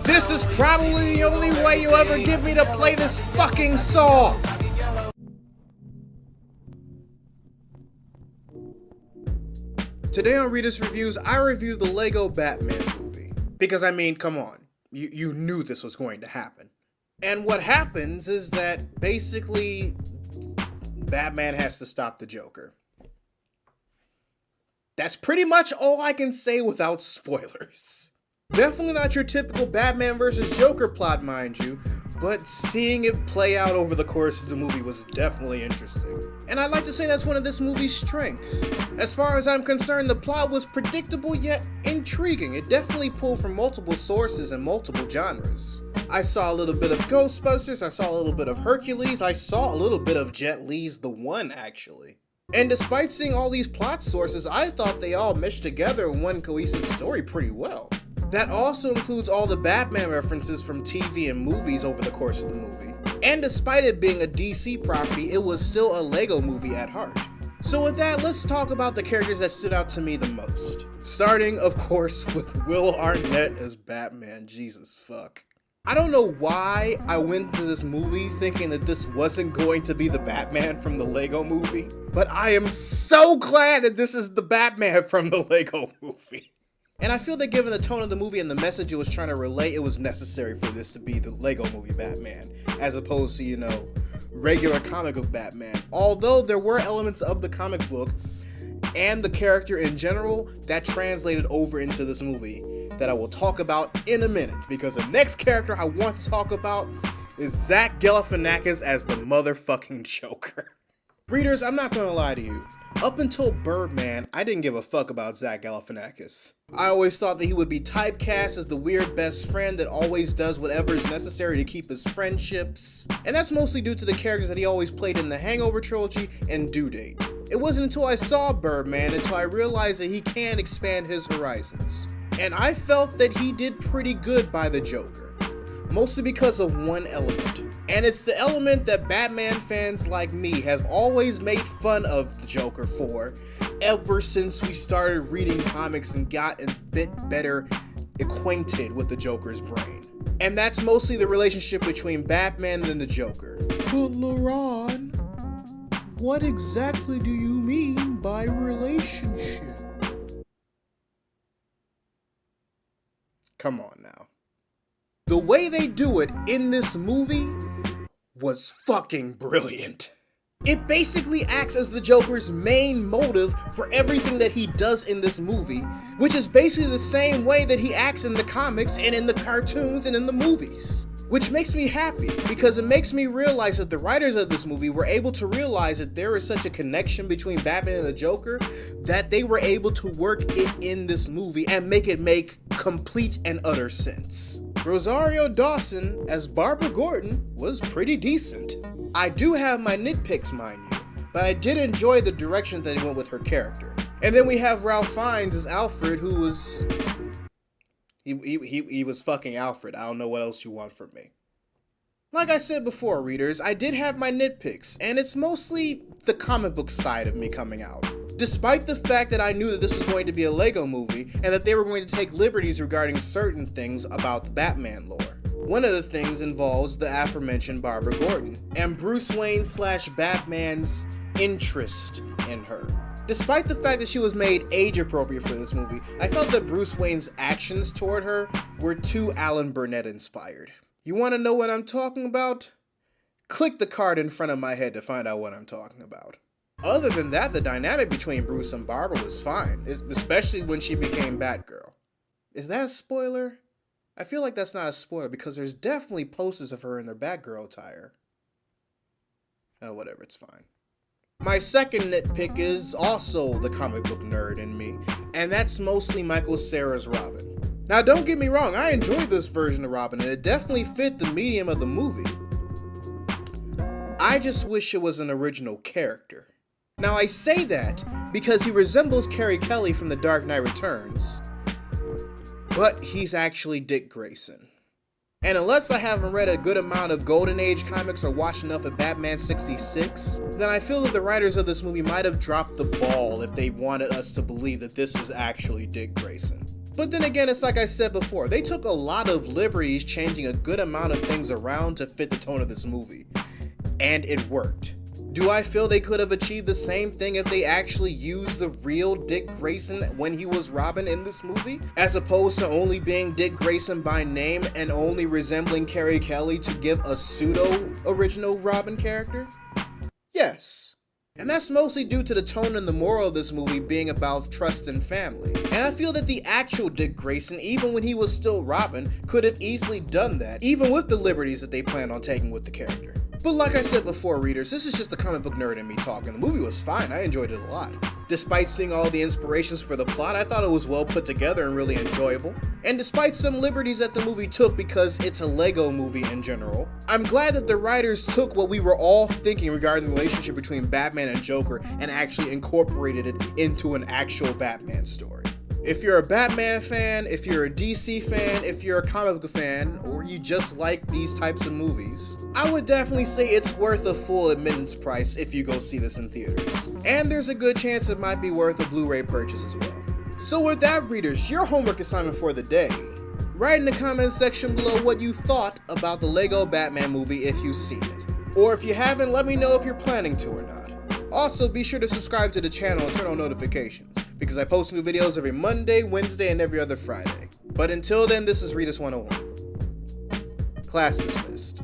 This is probably the only way you'll ever get me to play this fucking song! Today on Readus Reviews, I review the Lego Batman movie. Because I mean, come on, you knew this was going to happen. And what happens is that basically, Batman has to stop the Joker. That's pretty much all I can say without spoilers. Definitely not your typical Batman versus Joker plot, mind you, but seeing it play out over the course of the movie was definitely interesting. And I'd like to say that's one of this movie's strengths. As far as I'm concerned, the plot was predictable yet intriguing. It definitely pulled from multiple sources and multiple genres. I saw a little bit of Ghostbusters, I saw a little bit of Hercules, I saw a little bit of Jet Li's The One, actually. And despite seeing all these plot sources, I thought they all meshed together in one cohesive story pretty well. That also includes all the Batman references from TV and movies over the course of the movie. And despite it being a DC property, it was still a Lego movie at heart. So with that, let's talk about the characters that stood out to me the most. Starting, of course, with Will Arnett as Batman. Jesus fuck. I don't know why I went to this movie thinking that this wasn't going to be the Batman from the Lego movie, but I am so glad that this is the Batman from the Lego movie. And I feel that given the tone of the movie and the message it was trying to relay, it was necessary for this to be the Lego movie Batman, as opposed to, you know, regular comic book Batman. Although there were elements of the comic book and the character in general that translated over into this movie that I will talk about in a minute, because the next character I want to talk about is Zach Galifianakis as the motherfucking Joker. Readers, I'm not gonna lie to you. Up until Birdman, I didn't give a fuck about Zach Galifianakis. I always thought that he would be typecast as the weird best friend that always does whatever is necessary to keep his friendships. And that's mostly due to the characters that he always played in the Hangover trilogy and Due Date. It wasn't until I saw Birdman until I realized that he can expand his horizons. And I felt that he did pretty good by the Joker, mostly because of one element. And it's the element that Batman fans like me have always made fun of the Joker for, ever since we started reading comics and got a bit better acquainted with the Joker's brain. And that's mostly the relationship between Batman and the Joker. But LaRon, what exactly do you mean by relationship? Come on now. The way they do it in this movie was fucking brilliant. It basically acts as the Joker's main motive for everything that he does in this movie, which is basically the same way that he acts in the comics and in the cartoons and in the movies. Which makes me happy, because it makes me realize that the writers of this movie were able to realize that there is such a connection between Batman and the Joker that they were able to work it in this movie and make it make complete and utter sense. Rosario Dawson as Barbara Gordon was pretty decent. I do have my nitpicks, mind you, but I did enjoy the direction that he went with her character. And then we have Ralph Fiennes as Alfred, who was... He was fucking Alfred. I don't know what else you want from me. Like I said before, readers, I did have my nitpicks, and it's mostly the comic book side of me coming out. Despite the fact that I knew that this was going to be a Lego movie, and that they were going to take liberties regarding certain things about the Batman lore. One of the things involves the aforementioned Barbara Gordon, and Bruce Wayne / Batman's interest in her. Despite the fact that she was made age appropriate for this movie, I felt that Bruce Wayne's actions toward her were too Alan Burnett inspired. You want to know what I'm talking about? Click the card in front of my head to find out what I'm talking about. Other than that, the dynamic between Bruce and Barbara was fine, especially when she became Batgirl. Is that a spoiler? I feel like that's not a spoiler because there's definitely posters of her in their Batgirl attire. Oh, whatever, it's fine. My second nitpick is also the comic book nerd in me, and that's mostly Michael Cera's Robin. Now don't get me wrong, I enjoyed this version of Robin, and it definitely fit the medium of the movie. I just wish it was an original character. Now I say that because he resembles Carrie Kelly from The Dark Knight Returns, but he's actually Dick Grayson. And unless I haven't read a good amount of Golden Age comics or watched enough of Batman 66, then I feel that the writers of this movie might have dropped the ball if they wanted us to believe that this is actually Dick Grayson. But then again, it's like I said before, they took a lot of liberties changing a good amount of things around to fit the tone of this movie. And it worked. Do I feel they could have achieved the same thing if they actually used the real Dick Grayson when he was Robin in this movie? As opposed to only being Dick Grayson by name and only resembling Carrie Kelly to give a pseudo-original Robin character? Yes. And that's mostly due to the tone and the moral of this movie being about trust and family. And I feel that the actual Dick Grayson, even when he was still Robin, could have easily done that, even with the liberties that they plan on taking with the character. But like I said before, readers, this is just the comic book nerd in me talking. The movie was fine, I enjoyed it a lot. Despite seeing all the inspirations for the plot, I thought it was well put together and really enjoyable. And despite some liberties that the movie took because it's a Lego movie in general, I'm glad that the writers took what we were all thinking regarding the relationship between Batman and Joker and actually incorporated it into an actual Batman story. If you're a Batman fan, if you're a DC fan, if you're a comic book fan, or you just like these types of movies, I would definitely say it's worth a full admittance price if you go see this in theaters. And there's a good chance it might be worth a Blu-ray purchase as well. So with that, readers, your homework assignment for the day. Write in the comments section below what you thought about the Lego Batman movie if you've seen it. Or if you haven't, let me know if you're planning to or not. Also, be sure to subscribe to the channel and turn on notifications, because I post new videos every Monday, Wednesday, and every other Friday. But until then, this is Readus 101. Class dismissed.